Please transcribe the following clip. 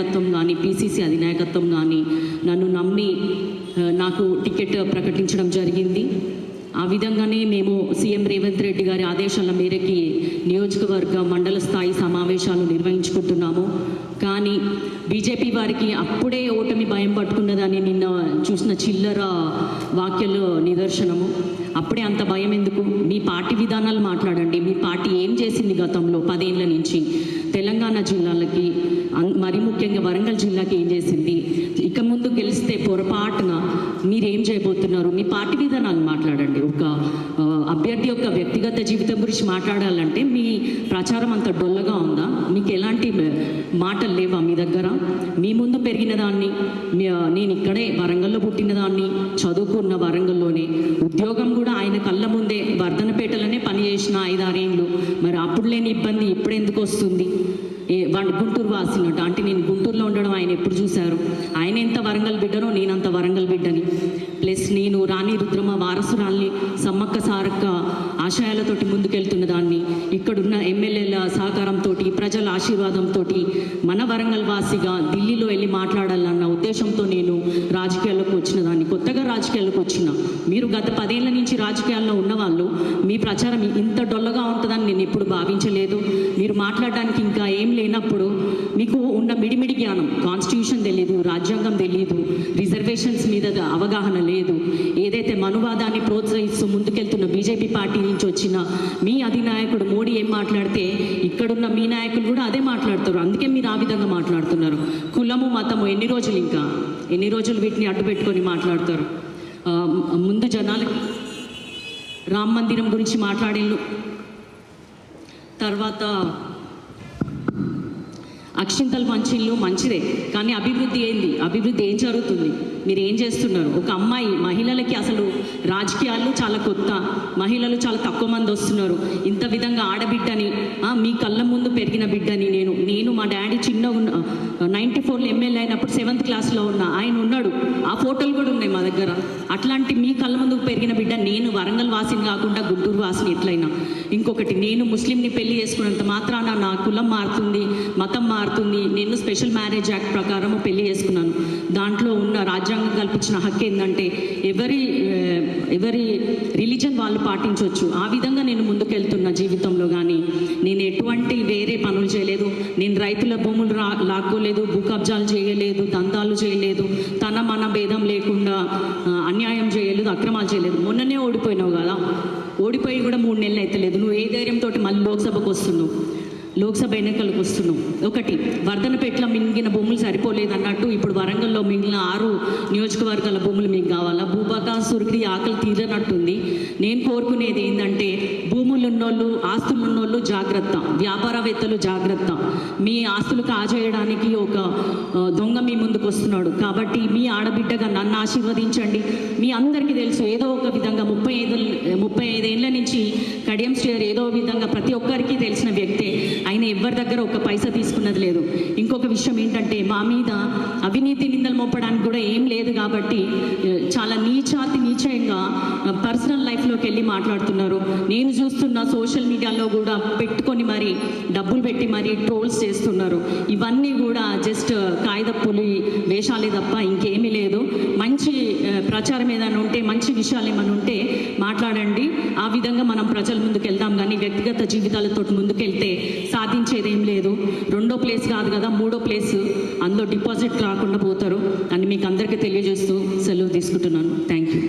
అధినాయకత్వం కానీ పిసిసి అధినాయకత్వం కానీ నన్ను నమ్మి నాకు టికెట్ ప్రకటించడం జరిగింది. ఆ విధంగానే మేము సీఎం రేవంత్ రెడ్డి గారి ఆదేశాల మేరకి నియోజకవర్గ మండల స్థాయి సమావేశాలు నిర్వహించుకుంటున్నాము. కానీ బీజేపీ వారికి అప్పుడే ఓటమి భయం పట్టుకున్నదని నిన్న చూసిన చిల్లర వాక్యాలు నిదర్శనము. అప్పుడే అంత భయం ఎందుకు? మీ పార్టీ విధానాలు మాట్లాడండి. మీ పార్టీ ఏం చేసింది గతంలో 10 ఏళ్ల నుంచి తెలంగాణ జిల్లాలకి, మరి ముఖ్యంగా వరంగల్ జిల్లాకి ఏం చేసింది? ఇక ముందు గెలిస్తే పొరపాటున మీరేం చేయబోతున్నారు? మీ పార్టీ విధానాలు మాట్లాడండి. ఒక అభ్యర్థి యొక్క వ్యక్తిగత జీవితం గురించి మాట్లాడాలంటే మీ ప్రచారం అంత డొల్లగా ఉందా? మీకు ఎలాంటి మాటలు లేవా మీ దగ్గర? మీ ముందు పెరిగిన దాన్ని, నేను ఇక్కడే వరంగల్లో పుట్టిన దాన్ని, చదువుకున్న వరంగల్లోనే, ఉద్యోగం కూడా ఆయన కళ్ళ ముందే వర్ధనపేటలోనే పనిచేసిన 5-6 ఏళ్ళు. మరి అప్పుడు లేని ఇబ్బంది ఇప్పుడు ఎందుకు వస్తుంది? వాడు గుంటూరు వాసినట్టు అంటే నేను గుంటూరులో ఉండడం ఆయన ఎప్పుడు చూశారు? ఆయన ఎంత వరంగల్ బిడ్డనో నేనంత వరంగల్ బిడ్డని. ప్లస్ నేను రాణి రుద్రమ వారసురాల్ని, సమ్మక్క సారక్క ఆశయాలతోటి ముందుకెళ్తున్న దాన్ని, ఇక్కడున్న ఎమ్మెల్యేల సహకారంతో, ప్రజల ఆశీర్వాదంతో మన వరంగల్ వాసిగా ఢిల్లీలో వెళ్ళి మాట్లాడాలన్న ఉద్దేశంతో నేను రాజకీయాల్లోకి వచ్చిన దాన్ని. కొత్తగా రాజకీయాల్లోకి వచ్చిన మీరు గత 10 ఏళ్ల నుంచి రాజకీయాల్లో ఉన్నవాళ్ళు మీ ప్రచారం ఇంత డొల్లగా ఉంటుందని నేను ఎప్పుడు భావించలేదు. మీరు మాట్లాడడానికి ఇంకా ఏం లేనప్పుడు మీకు ఉన్న మిడిమిడి జ్ఞానం, కాన్స్టిట్యూషన్ తెలియదు, రాజ్యాంగం తెలియదు, రిజర్వేషన్స్ మీద అవగాహన లేదు. ఏదైతే మనువాదాన్ని ప్రోత్సహిస్తూ ముందుకెళ్తున్న బీజేపీ పార్టీ నుంచి వచ్చిన మీ అధినాయకుడు మోడీ ఏం మాట్లాడితే ఇక్కడున్న మీ నాయకులు కూడా అదే మాట్లాడతారు. అందుకే మీరు ఆ విధంగా మాట్లాడుతున్నారు. కులము మతము ఎన్ని రోజులు వీటిని అడ్డు పెట్టుకొని మాట్లాడతారు? ముందు జనాలకి రామ మందిరం గురించి మాట్లాడేళ్ళు, తర్వాత అక్షింతలు పంచిళ్ళు మంచిదే, కానీ అభివృద్ధి ఏంది? అభివృద్ధి ఏం జరుగుతుంది? మీరు ఏం చేస్తున్నారు? ఒక అమ్మాయి, మహిళలకి అసలు రాజకీయాలు చాలా కొత్త, మహిళలు చాలా తక్కువ మంది వస్తున్నారు. ఇంత విధంగా ఆడబిడ్డని, మీ కళ్ళ ముందు పెరిగిన బిడ్డని నేను మా డాడీ చిన్నగా 94లో ఎమ్మెల్యే అయినప్పుడు 7th క్లాస్లో ఉన్న ఆయన ఉన్నాడు. ఆ ఫోటోలు కూడా ఉన్నాయి మా దగ్గర. అట్లాంటి మీ కళ్ళ ముందు పెరిగిన బిడ్డ నేను వరంగల్ వాసిని కాకుండా గుంటూరు వాసిని ఎట్లయినా. ఇంకొకటి, నేను ముస్లింని పెళ్లి చేసుకున్నంత మాత్రాన నా కులం మారుతుంది, మతం మారుతుంది? నేను స్పెషల్ మ్యారేజ్ యాక్ట్ ప్రకారం పెళ్లి చేసుకున్నాను. దాంట్లో ఉన్న రాజ్యాంగం కల్పించిన హక్కు ఏంటంటే ఎవరి రిలీజన్ వాళ్ళు పాటించవచ్చు. ఆ విధంగా నేను ముందుకెళ్తున్న జీవితంలో. కానీ నేను ఎటువంటి వేరే పనులు చేయలేదు. నేను రైతుల భూములు లాక్కోలేదు, భూ కబ్జాలు చేయలేదు, దందాలు చేయలేదు, తన మన భేదం లేకుండా అన్యాయం చేయలేదు, అక్రమాలు చేయలేదు. మొన్ననే ఓడిపోయినావు కదా, ఓడిపోయి కూడా 3 నెలలు అయితలేదు. నువ్వు ఏ ధైర్యంతో మళ్ళీ లోక్సభకు వస్తున్నావు, లోక్సభ ఎన్నికలకు వస్తున్నాం? ఒకటి, వర్ధనపేటలో మింగిన భూములు సరిపోలేదు అన్నట్టు ఇప్పుడు వరంగల్లో మిగిలిన 6 నియోజకవర్గాల భూములు మీకు కావాలా? భూబకాసురుడికి ఆకలి తీరనట్టుంది. నేను కోరుకునేది ఏంటంటే భూములు ఉన్నోళ్ళు, ఆస్తులు ఉన్నోళ్ళు జాగ్రత్త, వ్యాపారవేత్తలు జాగ్రత్త. మీ ఆస్తులు కాజేయడానికి ఒక దొంగ మీ ముందుకు వస్తున్నాడు. కాబట్టి మీ ఆడబిడ్డగా నన్ను ఆశీర్వదించండి. మీ అందరికీ తెలుసు, ఏదో ఒక విధంగా 35 ఏళ్ల నుంచి కడియం శ్రీహరి ఏదో విధంగా ప్రతి ఒక్కరికి తెలిసిన వ్యక్తే. ఆయన ఎవరి దగ్గర ఒక పైసా తీసుకున్నది లేదు. ఇంకొక విషయం ఏంటంటే మా మీద అవినీతి నిందలు మోపడానికి కూడా ఏం లేదు. కాబట్టి చాలా నీచంగా పర్సనల్ లైఫ్లోకి వెళ్ళి మాట్లాడుతున్నారు. నేను చూస్తున్న సోషల్ మీడియాలో కూడా పెట్టుకొని మరి డబ్బులు పెట్టి మరి ట్రోల్స్ చేస్తున్నారు. ఇవన్నీ కూడా జస్ట్ కాగితపులి వేషాలే తప్ప ఇంకేమీ లేదు. మంచి ప్రచారం ఏదైనా ఉంటే, మంచి విషయాలు ఏమైనా ఉంటే మాట్లాడండి. ఆ విధంగా మనం ప్రజల ముందుకు వెళ్దాం. కానీ వ్యక్తిగత జీవితాలతో ముందుకెళ్తే సాధించేదేం లేదు. 2వ ప్లేస్ కాదు కదా, 3వ ప్లేస్, అందులో డిపాజిట్ రాకుండా పోతారు అని మీకు అందరికీ తెలియజేస్తూ సెలవు తీసుకుంటున్నాను. Thank you.